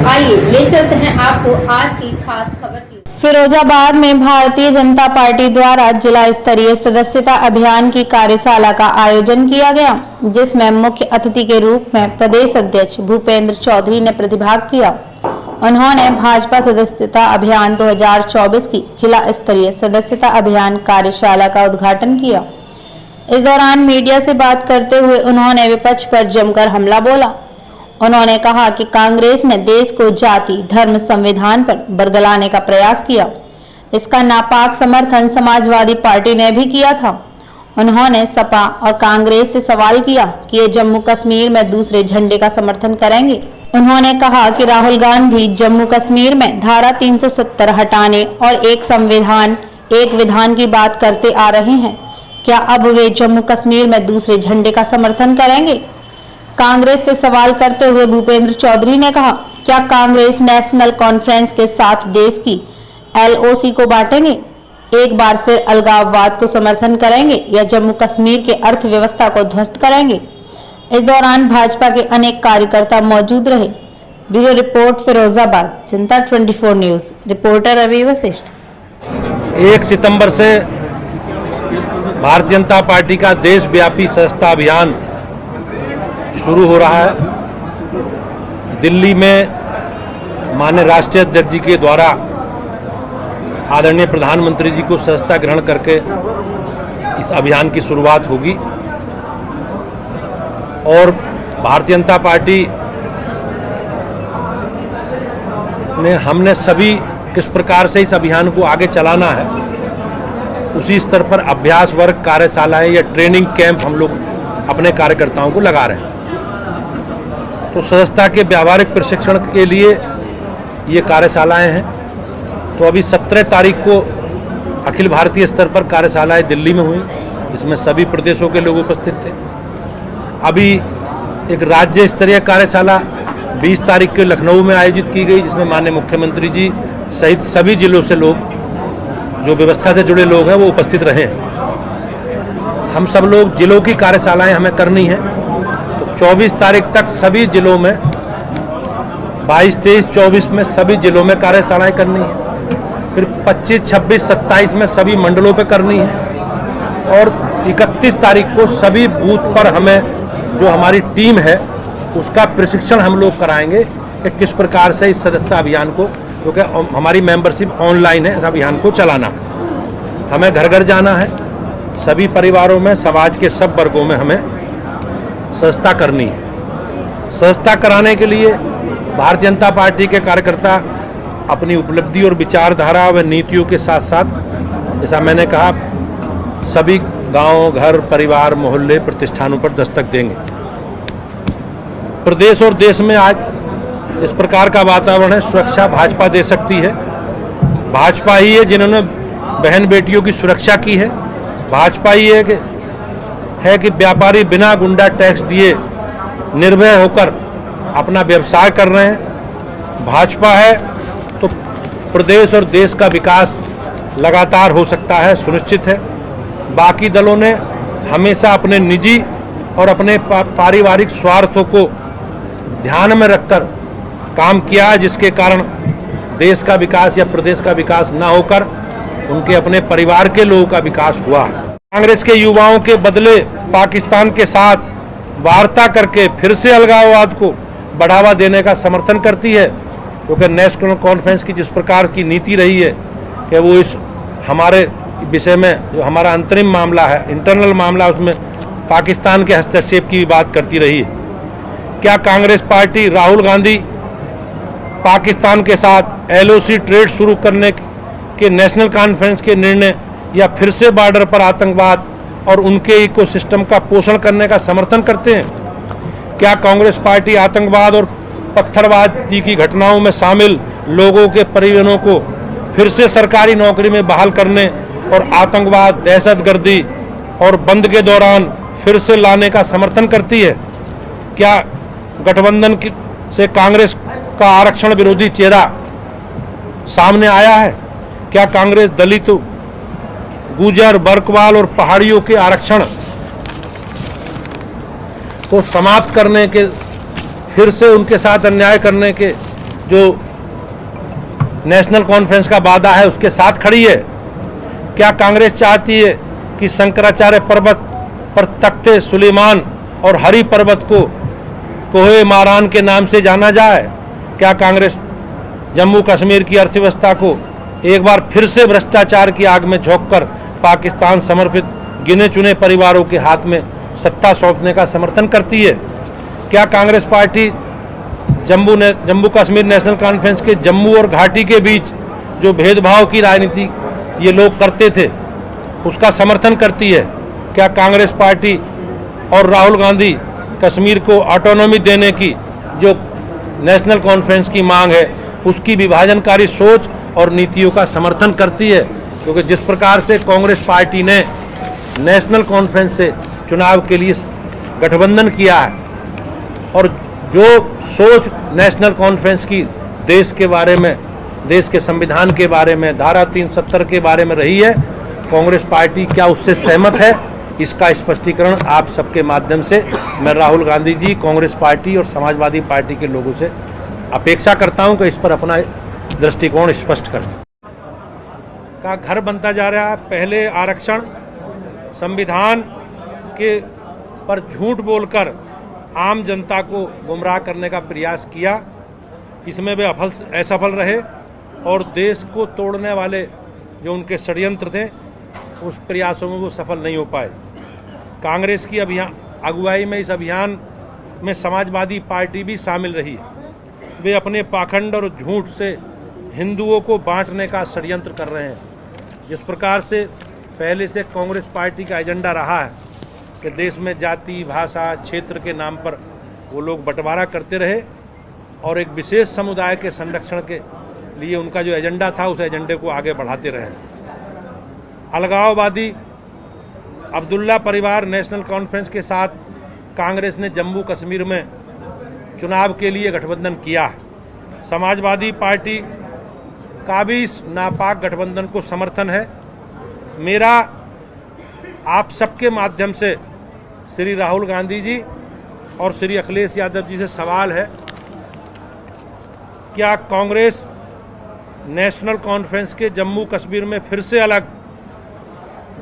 आइए ले चलते हैं आपको आज की खास खबर की। फिरोजाबाद में भारतीय जनता पार्टी द्वारा जिला स्तरीय सदस्यता अभियान की कार्यशाला का आयोजन किया गया, जिसमें मुख्य अतिथि के रूप में प्रदेश अध्यक्ष भूपेंद्र चौधरी ने प्रतिभाग किया। उन्होंने भाजपा सदस्यता अभियान 2024 की जिला स्तरीय सदस्यता अभियान कार्यशाला का उद्घाटन किया। इस दौरान मीडिया से बात करते हुए उन्होंने विपक्ष पर जमकर हमला बोला। उन्होंने कहा कि कांग्रेस ने देश को जाति, धर्म, संविधान पर बरगलाने का प्रयास किया। इसका नापाक समर्थन समाजवादी पार्टी ने भी किया था। उन्होंने सपा और कांग्रेस से सवाल किया कि ये जम्मू कश्मीर में दूसरे झंडे का समर्थन करेंगे। उन्होंने कहा कि राहुल गांधी जम्मू कश्मीर में धारा 370 हटाने और एक संविधान, एक विधान की बात करते आ रहे हैं। क्या अब वे जम्मू कश्मीर में दूसरे झंडे का समर्थन करेंगे? कांग्रेस से सवाल करते हुए भूपेंद्र चौधरी ने कहा, क्या कांग्रेस नेशनल कॉन्फ्रेंस के साथ देश की LOC को बांटेंगे? एक बार फिर अलगाववाद को समर्थन करेंगे या जम्मू कश्मीर के अर्थव्यवस्था को ध्वस्त करेंगे? इस दौरान भाजपा के अनेक कार्यकर्ता मौजूद रहे। ब्यूरो रिपोर्ट, फिरोजाबाद, जनता 24 न्यूज, रिपोर्टर रवि वशिष्ठ। 1 सितंबर से भारतीय जनता पार्टी का देशव्यापी सदस्यता अभियान शुरू हो रहा है। दिल्ली में माननीय राष्ट्रीय अध्यक्ष जी के द्वारा आदरणीय प्रधानमंत्री जी को सदस्यता ग्रहण करके इस अभियान की शुरुआत होगी और भारतीय जनता पार्टी ने हमने सभी किस प्रकार से इस अभियान को आगे चलाना है, उसी स्तर पर अभ्यास वर्ग, कार्यशालाएं या ट्रेनिंग कैंप हम लोग अपने कार्यकर्ताओं को लगा रहे हैं। तो सदस्यता के व्यावहारिक प्रशिक्षण के लिए ये कार्यशालाएं हैं। तो अभी 17 तारीख को अखिल भारतीय स्तर पर कार्यशालाएं दिल्ली में हुई, जिसमें सभी प्रदेशों के लोग उपस्थित थे। अभी एक राज्य स्तरीय कार्यशाला 20 तारीख को लखनऊ में आयोजित की गई, जिसमें माननीय मुख्यमंत्री जी सहित सभी जिलों से लोग, जो व्यवस्था से जुड़े लोग हैं, वो उपस्थित रहे। हम सब लोग जिलों की कार्यशालाएं हमें करनी है। तो 24 तारीख तक सभी जिलों में, 22, 23, 24 में सभी जिलों में कार्यशालाएं करनी है। फिर 25, 26, 27 में सभी मंडलों पे करनी है और 31 तारीख को सभी बूथ पर हमें, जो हमारी टीम है, उसका प्रशिक्षण हम लोग कराएंगे कि किस प्रकार से इस सदस्यता अभियान को, क्योंकि हमारी मेंबरशिप ऑनलाइन है, इस अभियान को चलाना। हमें घर घर जाना है, सभी परिवारों में, समाज के सब वर्गों में हमें सदस्यता करनी है। सदस्यता कराने के लिए भारतीय जनता पार्टी के कार्यकर्ता अपनी उपलब्धि और विचारधारा व नीतियों के साथ साथ, जैसा मैंने कहा, सभी गांव, घर, परिवार, मोहल्ले, प्रतिष्ठानों पर दस्तक देंगे। प्रदेश और देश में आज इस प्रकार का वातावरण है, सुरक्षा भाजपा दे सकती है। भाजपा ही है जिन्होंने बहन बेटियों की सुरक्षा की है। भाजपा ही है कि व्यापारी बिना गुंडा टैक्स दिए निर्भय होकर अपना व्यवसाय कर रहे हैं। भाजपा है तो प्रदेश और देश का विकास लगातार हो सकता है, सुनिश्चित है। बाकी दलों ने हमेशा अपने निजी और अपने पारिवारिक स्वार्थों को ध्यान में रखकर काम किया है, जिसके कारण देश का विकास या प्रदेश का विकास न होकर उनके अपने परिवार के लोगों का विकास हुआ है। कांग्रेस के युवाओं के बदले पाकिस्तान के साथ वार्ता करके फिर से अलगाववाद को बढ़ावा देने का समर्थन करती है, क्योंकि नेशनल कॉन्फ्रेंस की जिस प्रकार की नीति रही है कि वो इस हमारे विषय में, जो हमारा अंतरिम मामला है, इंटरनल मामला, उसमें पाकिस्तान के हस्तक्षेप की भी बात करती रही है। क्या कांग्रेस पार्टी राहुल गांधी पाकिस्तान के साथ LOC ट्रेड शुरू करने के नेशनल कॉन्फ्रेंस के निर्णय या फिर से बॉर्डर पर आतंकवाद और उनके इकोसिस्टम का पोषण करने का समर्थन करते हैं? क्या कांग्रेस पार्टी आतंकवाद और पत्थरबाजी की घटनाओं में शामिल लोगों के परिजनों को फिर से सरकारी नौकरी में बहाल करने और आतंकवाद, दहशतगर्दी और बंद के दौरान फिर से लाने का समर्थन करती है? क्या गठबंधन से कांग्रेस का आरक्षण विरोधी चेहरा सामने आया है? क्या कांग्रेस दलितों, गुर्जर, बर्कवाल और पहाड़ियों के आरक्षण को समाप्त करने के, फिर से उनके साथ अन्याय करने के जो नेशनल कॉन्फ्रेंस का वादा है उसके साथ खड़ी है? क्या कांग्रेस चाहती है कि शंकराचार्य पर्वत पर तख्ते सुलेमान और हरि पर्वत को कोहे मारान के नाम से जाना जाए? क्या कांग्रेस जम्मू कश्मीर की अर्थव्यवस्था को एक बार फिर से भ्रष्टाचार की आग में झोंककर पाकिस्तान समर्पित गिने चुने परिवारों के हाथ में सत्ता सौंपने का समर्थन करती है? क्या Congress party Jammu Kashmir national conference के जम्मू और घाटी के बीच जो भेदभाव की राजनीति ये लोग करते थे उसका समर्थन करती है? क्या कांग्रेस पार्टी और राहुल गांधी कश्मीर को ऑटोनॉमी देने की जो नेशनल कॉन्फ्रेंस की मांग है उसकी विभाजनकारी सोच और नीतियों का समर्थन करती है? क्योंकि जिस प्रकार से कांग्रेस पार्टी ने नेशनल कॉन्फ्रेंस से चुनाव के लिए गठबंधन किया है और जो सोच नेशनल कॉन्फ्रेंस की देश के बारे में, देश के संविधान के बारे में, धारा 370 के बारे में रही है, कांग्रेस पार्टी क्या उससे सहमत है? इसका स्पष्टीकरण आप सबके माध्यम से मैं राहुल गांधी जी, कांग्रेस पार्टी और समाजवादी पार्टी के लोगों से अपेक्षा करता हूं कि इस पर अपना दृष्टिकोण स्पष्ट करें। का घर बनता जा रहा है। पहले आरक्षण संविधान के पर झूठ बोलकर आम जनता को गुमराह करने का प्रयास किया, इसमें वे असफल रहे और देश को तोड़ने वाले जो उनके षड्यंत्र थे उस प्रयासों में वो सफल नहीं हो पाए। कांग्रेस की अगुवाई में इस अभियान में समाजवादी पार्टी भी शामिल रही। वे अपने पाखंड और झूठ से हिंदुओं को बांटने का षड्यंत्र कर रहे हैं। जिस प्रकार से पहले से कांग्रेस पार्टी का एजेंडा रहा है कि देश में जाति, भाषा, क्षेत्र के नाम पर वो लोग बंटवारा करते रहे और एक विशेष समुदाय के संरक्षण के लिए उनका जो एजेंडा था उस एजेंडे को आगे बढ़ाते रहे। अलगाववादी अब्दुल्ला परिवार नेशनल कॉन्फ्रेंस के साथ कांग्रेस ने जम्मू कश्मीर में चुनाव के लिए गठबंधन किया। समाजवादी पार्टी का भी इस नापाक गठबंधन को समर्थन है। मेरा आप सबके माध्यम से श्री राहुल गांधी जी और श्री अखिलेश यादव जी से सवाल है, क्या कांग्रेस नेशनल कॉन्फ्रेंस के जम्मू कश्मीर में फिर से अलग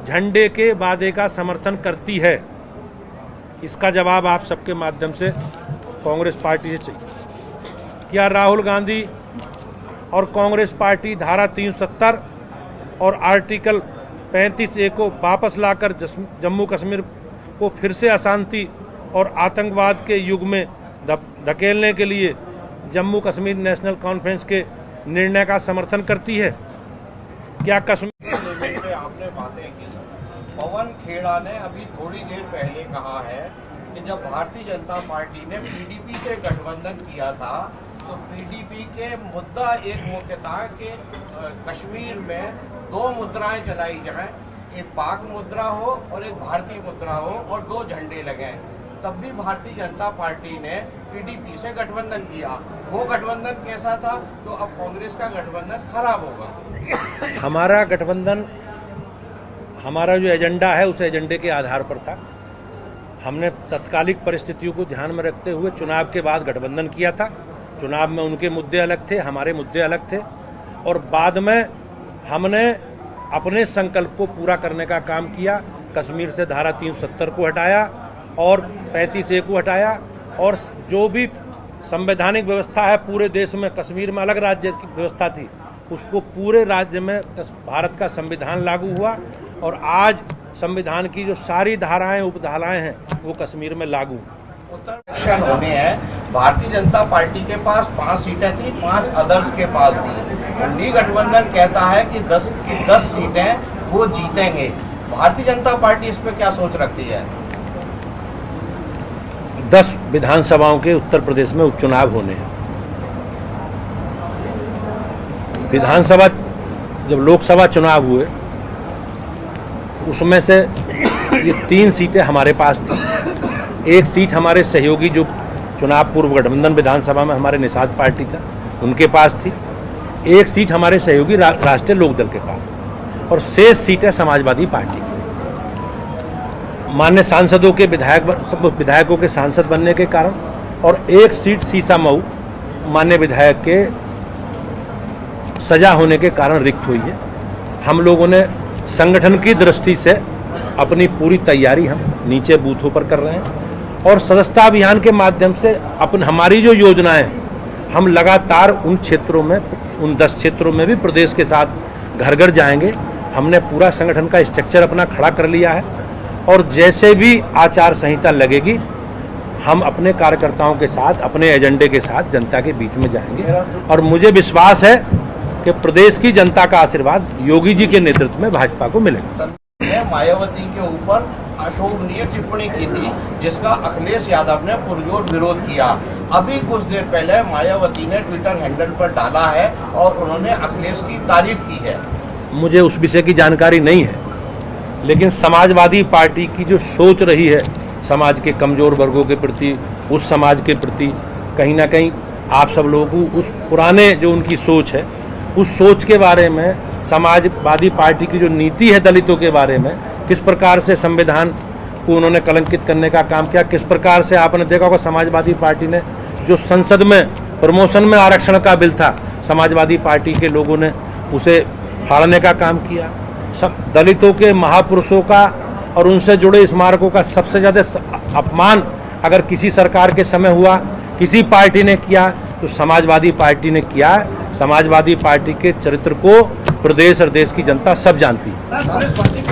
झंडे के वादे का समर्थन करती है? इसका जवाब आप सबके माध्यम से कांग्रेस पार्टी से चाहिए। क्या राहुल गांधी और कांग्रेस पार्टी धारा 370 और आर्टिकल 35A को वापस लाकर जम्मू कश्मीर को फिर से अशांति और आतंकवाद के युग में धकेलने के लिए जम्मू कश्मीर नेशनल कॉन्फ्रेंस के निर्णय का समर्थन करती है? क्या कश्मीर आपने बातें की, पवन खेड़ा ने अभी थोड़ी देर पहले कहा है कि जब भारतीय जनता पार्टी ने पीडीपी से गठबंधन किया था तो पीडीपी के मुद्दा एक मुख्य था कि कश्मीर में 2 मुद्राएं चलाई जाएं, एक पाक मुद्रा हो और एक भारतीय मुद्रा हो और 2 झंडे लगे। तब भी भारतीय जनता पार्टी ने पीडीपी से गठबंधन किया। वो गठबंधन कैसा था? तो अब कांग्रेस का गठबंधन खराब होगा। हमारा गठबंधन, हमारा जो एजेंडा है उस एजेंडे के आधार पर था। हमने तत्कालिक परिस्थितियों को ध्यान में रखते हुए चुनाव के बाद गठबंधन किया था। चुनाव में उनके मुद्दे अलग थे, हमारे मुद्दे अलग थे और बाद में हमने अपने संकल्प को पूरा करने का काम किया। कश्मीर से धारा 370 को हटाया और 35A को हटाया और जो भी संवैधानिक व्यवस्था है पूरे देश में, कश्मीर में अलग राज्य की व्यवस्था थी, उसको पूरे राज्य में भारत का संविधान लागू हुआ और आज संविधान की जो सारी धाराएं, उपधाराएं हैं वो कश्मीर में लागू। उत्तर इलेक्शन होने हैं, भारतीय जनता पार्टी के पास 5 सीटें थी, 5 अदर्स के पास थी। इंडी गठबंधन कहता है कि 10 सीटें वो जीतेंगे। भारतीय जनता पार्टी इस पर क्या सोच रखती है? 10 विधानसभाओं के उत्तर प्रदेश में उपचुनाव होने हैं। विधानसभा, जब लोकसभा चुनाव हुए उसमें से ये 3 सीटें हमारे पास थी। एक सीट हमारे सहयोगी जो चुनाव पूर्व गठबंधन विधानसभा में हमारे निषाद पार्टी था उनके पास थी। एक सीट हमारे सहयोगी राष्ट्रीय लोकदल के पास और शेष सीटें समाजवादी पार्टी की। मान्य सांसदों के विधायकों के सांसद बनने के कारण और एक सीट सीसामऊ माननीय विधायक के सजा होने के कारण रिक्त हुई है। हम लोगों ने संगठन की दृष्टि से अपनी पूरी तैयारी हम नीचे बूथों पर कर रहे हैं और सदस्यता अभियान के माध्यम से हमारी जो योजनाएं हम लगातार उन क्षेत्रों में, उन 10 क्षेत्रों में भी प्रदेश के साथ घर घर जाएंगे। हमने पूरा संगठन का स्ट्रक्चर अपना खड़ा कर लिया है और जैसे भी आचार संहिता लगेगी हम अपने कार्यकर्ताओं के साथ, अपने एजेंडे के साथ जनता के बीच में जाएंगे और मुझे विश्वास है कि प्रदेश की जनता का आशीर्वाद योगी जी के नेतृत्व में भाजपा को मिलेगा। मायावती के ऊपर अशोभनीय टिप्पणी की थी जिसका अखिलेश यादव ने पुरजोर विरोध किया। अभी कुछ देर पहले मायावती ने ट्विटर हैंडल पर डाला है और उन्होंने अखिलेश की तारीफ की है। मुझे उस विषय की जानकारी नहीं है, लेकिन समाजवादी पार्टी की जो सोच रही है समाज के कमजोर वर्गों के प्रति, उस समाज के प्रति कहीं ना कहीं आप सब लोगों को उस पुराने जो उनकी सोच है, उस सोच के बारे में, समाजवादी पार्टी की जो नीति है दलितों के बारे में, किस प्रकार से संविधान को उन्होंने कलंकित करने का काम किया, किस प्रकार से आपने देखा होगा समाजवादी पार्टी ने जो संसद में प्रमोशन में आरक्षण का बिल था, समाजवादी पार्टी के लोगों ने उसे फाड़ने का काम किया। दलितों के महापुरुषों का और उनसे जुड़े स्मारकों का सबसे ज़्यादा अपमान अगर किसी सरकार के समय हुआ, किसी पार्टी ने किया तो समाजवादी पार्टी ने किया। समाजवादी पार्टी के चरित्र को प्रदेश और देश की जनता सब जानती है।